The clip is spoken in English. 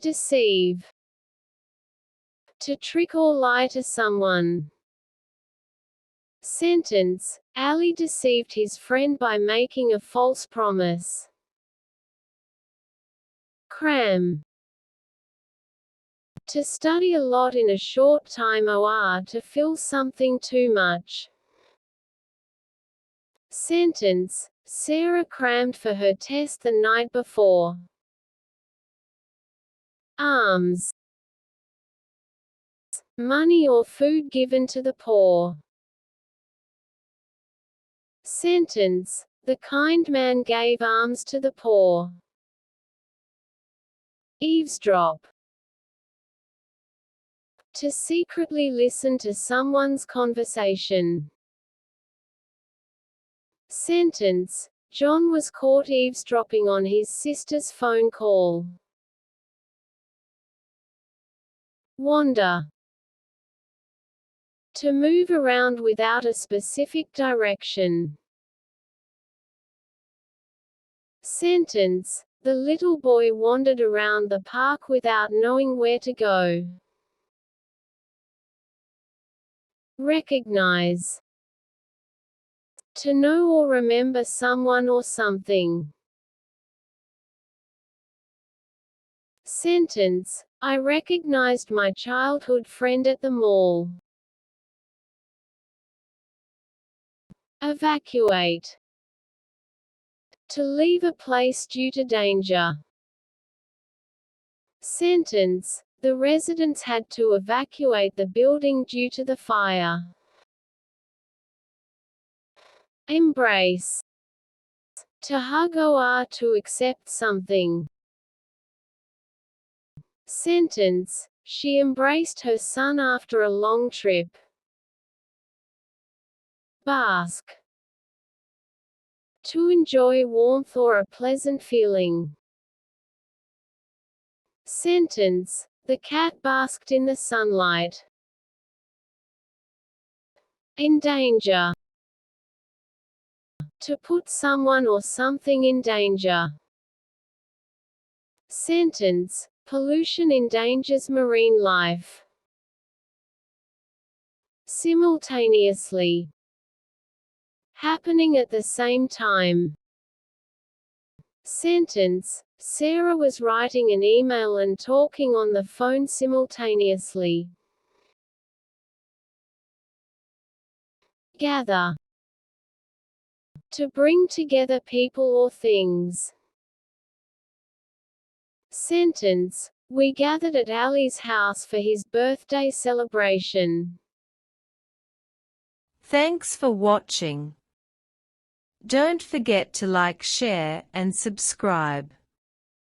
Deceive. To trick or lie to someone. Sentence: Ali deceived his friend by making a false promise. Cram. To study a lot in a short time or to fill something too much. Sentence: Sarah crammed for her test the night before. Alms. Money or food given to the poor. Sentence: The kind man gave alms to the poor. Eavesdrop. To secretly listen to someone's conversation. Sentence: John was caught eavesdropping on his sister's phone call. Wander. To move around without a specific direction. Sentence: The little boy wandered around the park without knowing where to go. Recognize. To know or remember someone or something. Sentence: I recognized my childhood friend at the mall. Evacuate. To leave a place due to danger. Sentence: The residents had to evacuate the building due to the fire. Embrace. To hug or to accept something. Sentence: She embraced her son after a long trip. Bask. To enjoy warmth or a pleasant feeling. Sentence: The cat basked in the sunlight. Endanger. To put someone or something in danger. Sentence: Pollution endangers marine life. Simultaneously. Happening at the same time. Sentence: Sarah was writing an email and talking on the phone simultaneously. Gather. To bring together people or things. Sentence: We gathered at Ali's house for his birthday celebration. Thanks for watching. Don't forget to like, share, and subscribe.